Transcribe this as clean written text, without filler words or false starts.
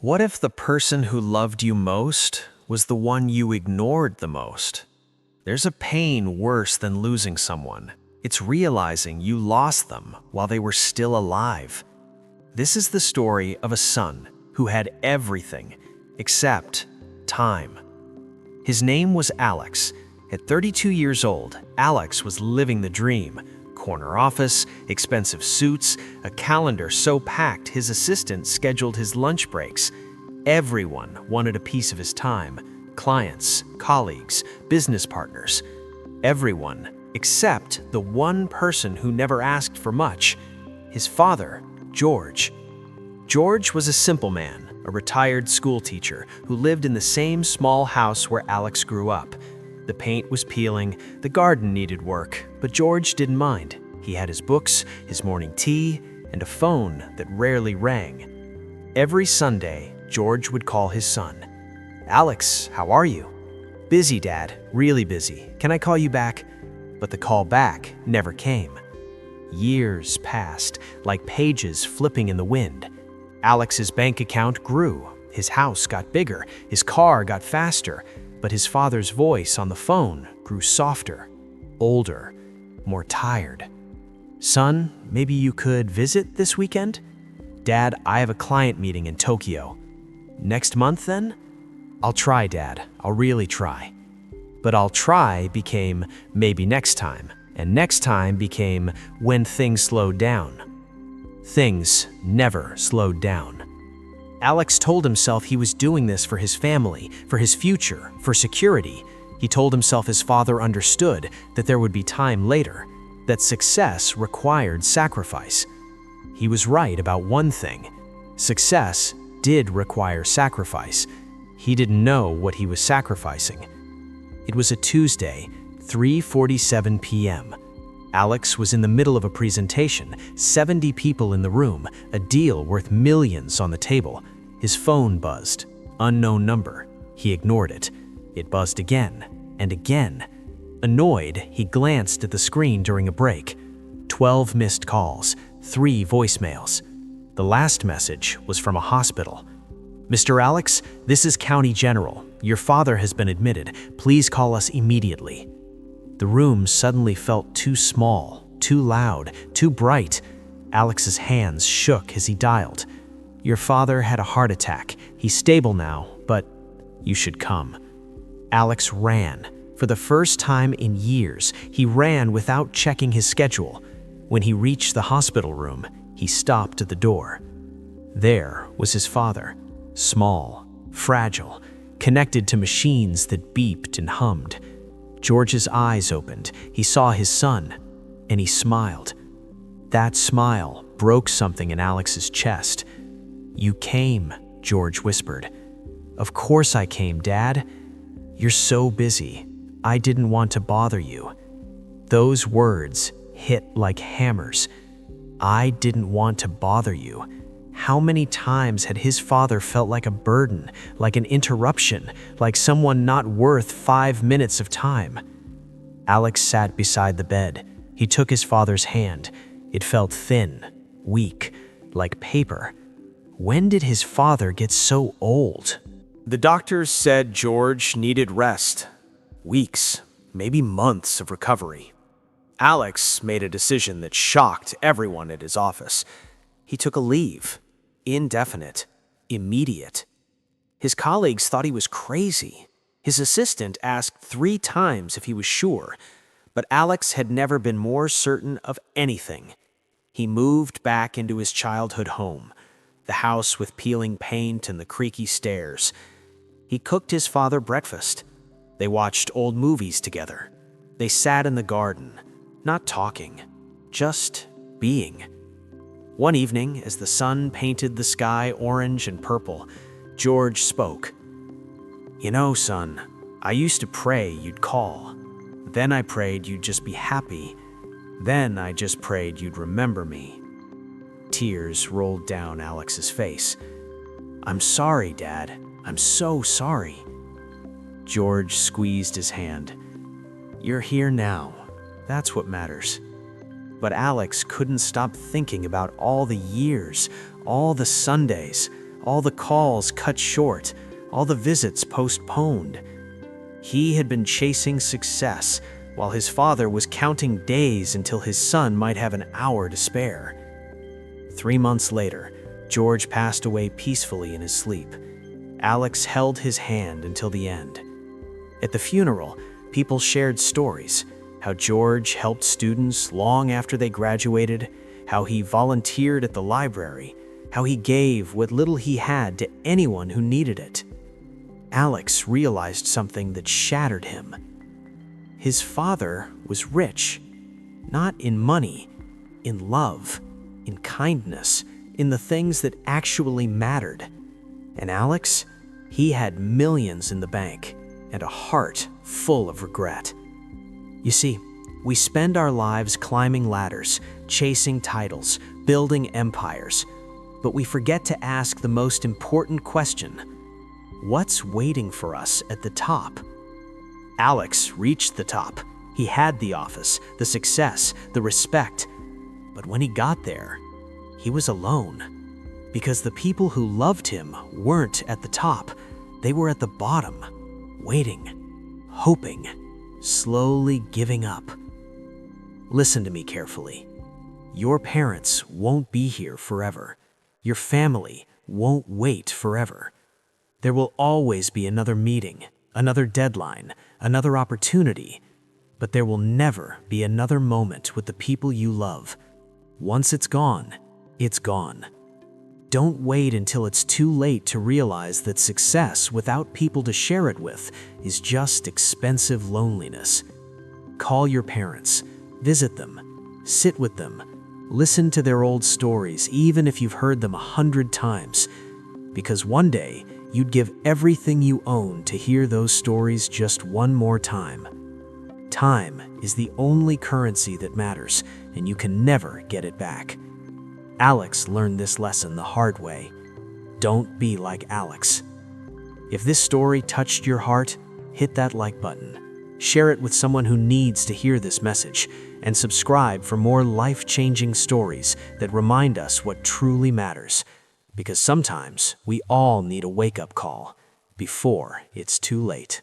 What if the person who loved you most was the one you ignored the most? There's a pain worse than losing someone. It's realizing you lost them while they were still alive. This is the story of a son who had everything except time. His name was Alex. At 32 years old, Alex was living the dream. Corner office, expensive suits, a calendar so packed his assistant scheduled his lunch breaks. Everyone wanted a piece of his time. Clients, colleagues, business partners. Everyone except the one person who never asked for much, his father, George. George was a simple man, a retired school teacher who lived in the same small house where Alex grew up. The paint was peeling, the garden needed work, but George didn't mind. He had his books, his morning tea, and a phone that rarely rang. Every Sunday, George would call his son. "Alex, how are you?" "Busy, Dad, really busy. Can I call you back?" But the call back never came. Years passed, like pages flipping in the wind. Alex's bank account grew, his house got bigger, his car got faster, but his father's voice on the phone grew softer, older, more tired. "Son, maybe you could visit this weekend?" "Dad, I have a client meeting in Tokyo." "Next month then?" "I'll try, Dad. I'll really try." But "I'll try" became "maybe next time," and next time became "when things slowed down." Things never slowed down. Alex told himself he was doing this for his family, for his future, for security. He told himself his father understood that there would be time later, that success required sacrifice. He was right about one thing. Success did require sacrifice. He didn't know what he was sacrificing. It was a Tuesday, 3:47 p.m. Alex was in the middle of a presentation, 70 people in the room, a deal worth millions on the table. His phone buzzed. Unknown number. He ignored it. It buzzed again and again. Annoyed, he glanced at the screen during a break. 12 missed calls, 3 voicemails. The last message was from a hospital. "Mr. Alex, this is County General. Your father has been admitted. Please call us immediately." The room suddenly felt too small, too loud, too bright. Alex's hands shook as he dialed. "Your father had a heart attack. He's stable now, but you should come." Alex ran. For the first time in years, he ran without checking his schedule. When he reached the hospital room, he stopped at the door. There was his father, small, fragile, connected to machines that beeped and hummed. George's eyes opened. He saw his son, and he smiled. That smile broke something in Alex's chest. "You came," George whispered. "Of course I came, Dad. You're so busy. I didn't want to bother you." Those words hit like hammers. I didn't want to bother you. How many times had his father felt like a burden, like an interruption, like someone not worth 5 minutes of time? Alex sat beside the bed. He took his father's hand. It felt thin, weak, like paper. When did his father get so old? The doctors said George needed rest. Weeks, maybe months of recovery. Alex made a decision that shocked everyone at his office. He took a leave. Indefinite. Immediate. His colleagues thought he was crazy. His assistant asked 3 times if he was sure, but Alex had never been more certain of anything. He moved back into his childhood home, the house with peeling paint and the creaky stairs. He cooked his father breakfast. They watched old movies together. They sat in the garden, not talking, just being. One evening, as the sun painted the sky orange and purple, George spoke. "You know, son, I used to pray you'd call. Then I prayed you'd just be happy. Then I just prayed you'd remember me." Tears rolled down Alex's face. "I'm sorry, Dad. I'm so sorry." George squeezed his hand. "You're here now. That's what matters." But Alex couldn't stop thinking about all the years, all the Sundays, all the calls cut short, all the visits postponed. He had been chasing success, while his father was counting days until his son might have an hour to spare. 3 months later, George passed away peacefully in his sleep. Alex held his hand until the end. At the funeral, people shared stories, how George helped students long after they graduated, how he volunteered at the library, how he gave what little he had to anyone who needed it. Alex realized something that shattered him. His father was rich, not in money, in love, in kindness, in the things that actually mattered. And Alex, he had millions in the bank and a heart full of regret. You see, we spend our lives climbing ladders, chasing titles, building empires, but we forget to ask the most important question: what's waiting for us at the top? Alex reached the top. He had the office, the success, the respect. But when he got there, he was alone. Because the people who loved him weren't at the top. They were at the bottom, waiting, hoping, slowly giving up. Listen to me carefully. Your parents won't be here forever. Your family won't wait forever. There will always be another meeting, another deadline, another opportunity, but there will never be another moment with the people you love. Once it's gone, it's gone. Don't wait until it's too late to realize that success without people to share it with is just expensive loneliness. Call your parents, visit them, sit with them, listen to their old stories, even if you've heard them 100 times, because one day you'd give everything you own to hear those stories just one more time. Time is the only currency that matters, and you can never get it back. Alex learned this lesson the hard way. Don't be like Alex. If this story touched your heart, hit that like button. Share it with someone who needs to hear this message, and subscribe for more life-changing stories that remind us what truly matters. Because sometimes we all need a wake-up call before it's too late.